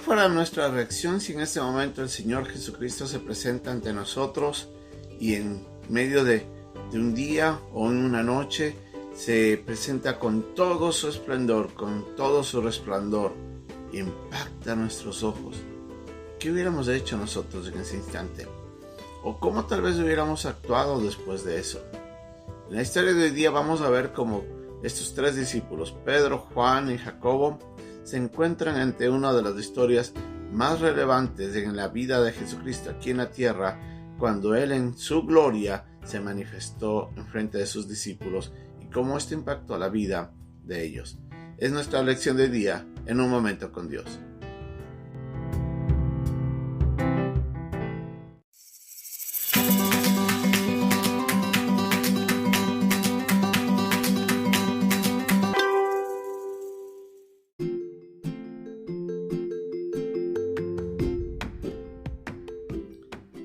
¿Cuál fuera nuestra reacción si en este momento el Señor Jesucristo se presenta ante nosotros y en medio de un día o en una noche se presenta con todo su esplendor, con todo su resplandor, y impacta nuestros ojos? ¿Qué hubiéramos hecho nosotros en ese instante? ¿O cómo tal vez hubiéramos actuado después de eso? En la historia de hoy día vamos a ver cómo estos tres discípulos, Pedro, Juan y Jacobo, se encuentran ante una de las historias más relevantes en la vida de Jesucristo aquí en la tierra, cuando Él en su gloria se manifestó en frente de sus discípulos y cómo esto impactó la vida de ellos. Es nuestra lección de día en un momento con Dios.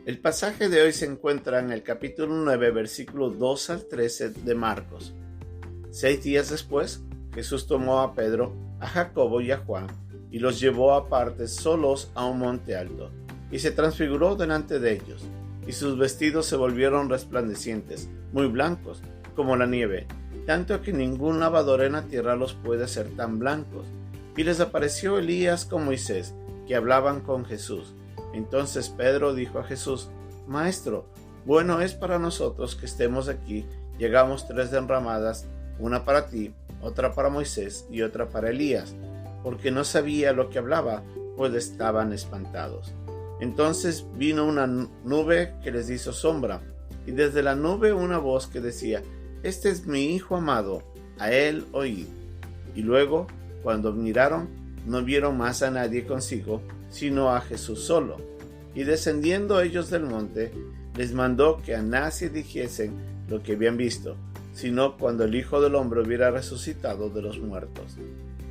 El pasaje de hoy se encuentra en el capítulo 9, versículos 2 al 13 de Marcos. 6 días después, Jesús tomó a Pedro, a Jacobo y a Juan, y los llevó aparte solos a un monte alto, y se transfiguró delante de ellos, y sus vestidos se volvieron resplandecientes, muy blancos, como la nieve, tanto que ningún lavador en la tierra los puede hacer tan blancos. Y les apareció Elías con Moisés, que hablaban con Jesús. Entonces Pedro dijo a Jesús: Maestro, bueno es para nosotros que estemos aquí. Llegamos 3 enramadas, una para ti, otra para Moisés y otra para Elías, porque no sabía lo que hablaba, pues estaban espantados. Entonces vino una nube que les hizo sombra, y desde la nube una voz que decía: Este es mi Hijo amado, a él oíd. Y luego, cuando miraron, no vieron más a nadie consigo, sino a Jesús solo. Y descendiendo ellos del monte, les mandó que a nadie dijesen lo que habían visto, sino cuando el Hijo del Hombre hubiera resucitado de los muertos.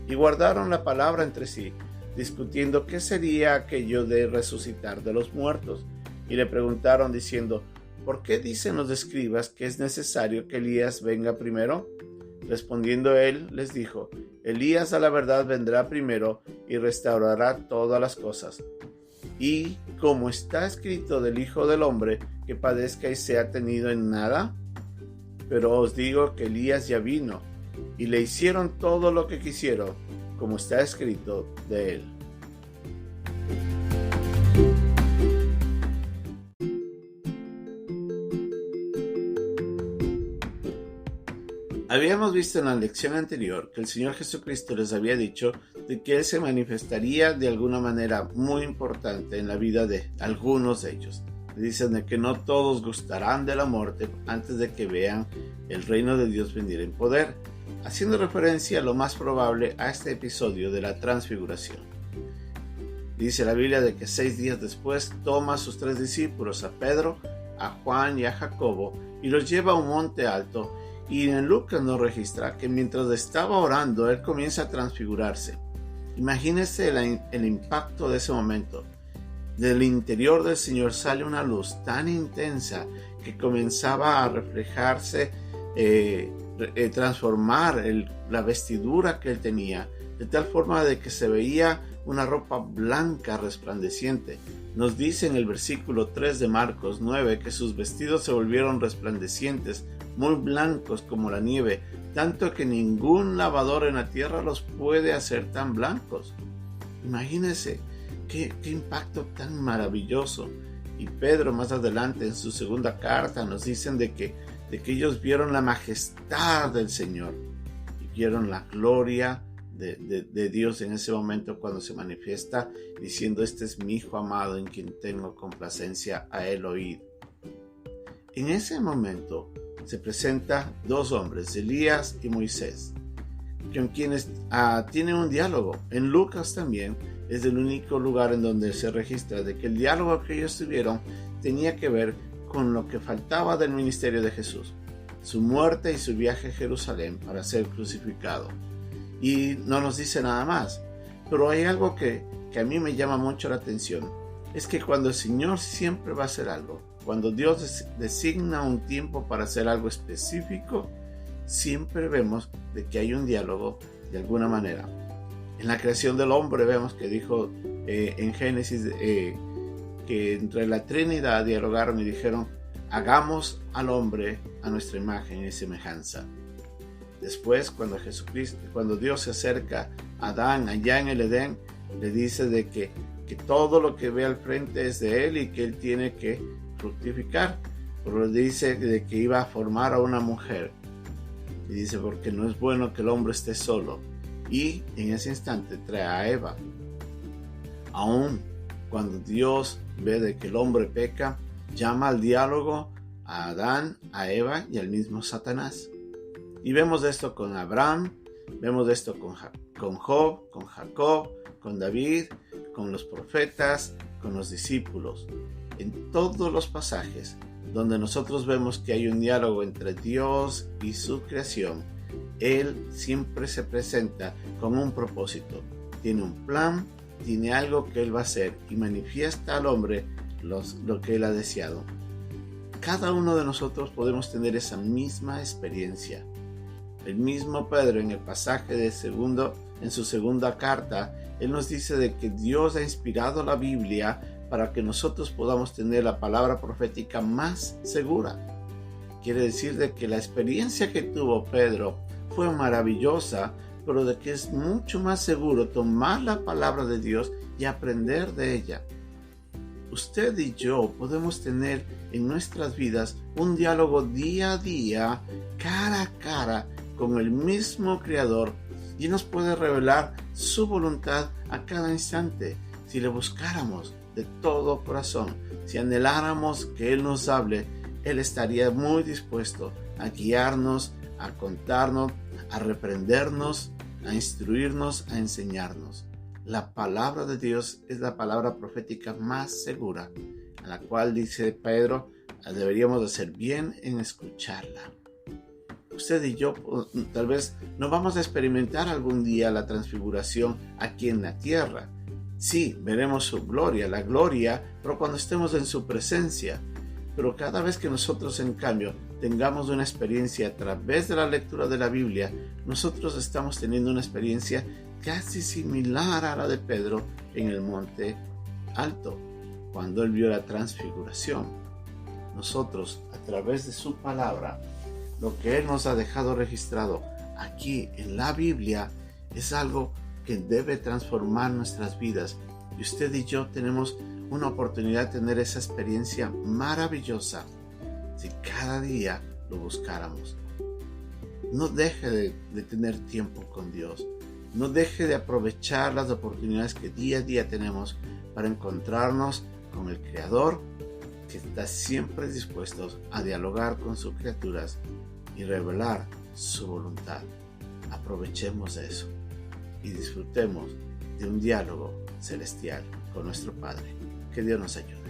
Y guardaron la palabra entre sí, discutiendo qué sería aquello de resucitar de los muertos. Y le preguntaron diciendo: ¿Por qué dicen los escribas que es necesario que Elías venga primero? Respondiendo él, les dijo: Elías a la verdad vendrá primero y restaurará todas las cosas. Y como está escrito del Hijo del Hombre, que padezca y sea tenido en nada. Pero os digo que Elías ya vino, y le hicieron todo lo que quisieron, como está escrito de él. Habíamos visto en la lección anterior que el Señor Jesucristo les había dicho de que Él se manifestaría de alguna manera muy importante en la vida de algunos de ellos. Dicen de que no todos gustarán de la muerte antes de que vean el reino de Dios venir en poder, haciendo referencia lo más probable a este episodio de la transfiguración. Dice la Biblia de que 6 días después toma a sus 3 discípulos, a Pedro, a Juan y a Jacobo, y los lleva a un monte alto. Y en Lucas nos registra que mientras estaba orando, él comienza a transfigurarse. Imagínense el impacto de ese momento. Del interior del Señor sale una luz tan intensa que comenzaba a reflejarse, transformar la vestidura que él tenía, de tal forma de que se veía una ropa blanca resplandeciente. Nos dice en el versículo 3 de Marcos 9 que sus vestidos se volvieron resplandecientes, muy blancos como la nieve, tanto que ningún lavador en la tierra los puede hacer tan blancos. Imagínense qué impacto tan maravilloso. Y Pedro más adelante en su segunda carta nos dicen de que ellos vieron la majestad del Señor y vieron la gloria de Dios en ese momento cuando se manifiesta diciendo: Este es mi Hijo amado en quien tengo complacencia, a él oíd. En ese momento se presenta 2 hombres, Elías y Moisés, con quienes tienen un diálogo. En Lucas también es el único lugar en donde se registra de que el diálogo que ellos tuvieron tenía que ver con lo que faltaba del ministerio de Jesús, su muerte y su viaje a Jerusalén para ser crucificado. Y no nos dice nada más, pero hay algo que a mí me llama mucho la atención, es que cuando el Señor siempre va a hacer algo, cuando Dios designa un tiempo para hacer algo específico, siempre vemos de que hay un diálogo de alguna manera. En la creación del hombre vemos que dijo en Génesis, que entre la Trinidad dialogaron y dijeron: hagamos al hombre a nuestra imagen y semejanza. Después, cuando Dios se acerca a Adán allá en el Edén, le dice de que todo lo que ve al frente es de él y que él tiene que fructificar. Pero dice de que iba a formar a una mujer. Y dice: porque no es bueno que el hombre esté solo. Y en ese instante trae a Eva. Aún cuando Dios ve de que el hombre peca, llama al diálogo a Adán, a Eva y al mismo Satanás. Y vemos esto con Abraham, vemos esto con Job, con Jacob, con David, con los profetas, con los discípulos. En todos los pasajes donde nosotros vemos que hay un diálogo entre Dios y su creación, Él siempre se presenta con un propósito. Tiene un plan, tiene algo que Él va a hacer y manifiesta al hombre lo que Él ha deseado. Cada uno de nosotros podemos tener esa misma experiencia. El mismo Pedro, en el pasaje en su segunda carta, él nos dice de que Dios ha inspirado la Biblia para que nosotros podamos tener la palabra profética más segura. Quiere decir de que la experiencia que tuvo Pedro fue maravillosa, pero de que es mucho más seguro tomar la palabra de Dios y aprender de ella. Usted y yo podemos tener en nuestras vidas un diálogo día a día, cara a cara, con el mismo Creador, y nos puede revelar su voluntad a cada instante si le buscáramos de todo corazón. Si anheláramos que Él nos hable, Él estaría muy dispuesto a guiarnos, a contarnos, a reprendernos, a instruirnos, a enseñarnos. La palabra de Dios es la palabra profética más segura, a la cual, dice Pedro, deberíamos de hacer bien en escucharla. Usted y yo tal vez no vamos a experimentar algún día la transfiguración aquí en la tierra. Sí, veremos su gloria, la gloria, pero cuando estemos en su presencia. Pero cada vez que nosotros, en cambio, tengamos una experiencia a través de la lectura de la Biblia, nosotros estamos teniendo una experiencia casi similar a la de Pedro en el monte alto, cuando él vio la transfiguración. Nosotros, a través de su palabra, lo que Él nos ha dejado registrado aquí en la Biblia es algo que debe transformar nuestras vidas. Y usted y yo tenemos una oportunidad de tener esa experiencia maravillosa si cada día lo buscáramos. No deje de tener tiempo con Dios. No deje de aprovechar las oportunidades que día a día tenemos para encontrarnos con el Creador, que está siempre dispuesto a dialogar con sus criaturas y revelar su voluntad. Aprovechemos eso y disfrutemos de un diálogo celestial con nuestro Padre. Que Dios nos ayude.